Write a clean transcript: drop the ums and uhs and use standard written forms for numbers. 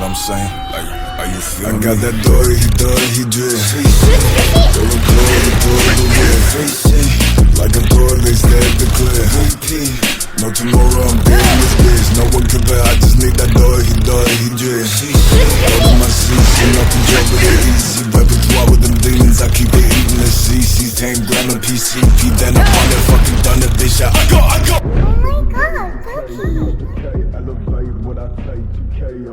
what I'm saying? Like, are you feeling I got that Dorohedorohe drip. Like a door, they stare the clear. No tomorrow, I'm getting this bitch. No one compare, I just need that Dorohedorohe drip. Go to my seats, and nothing drop it easy. Repertoire with them demons, I keep it eating the CC. 10 gram of PCP, then I'm on it, fucking done it, bitch. I go. Oh my god, so cute. I look like what I say, 2K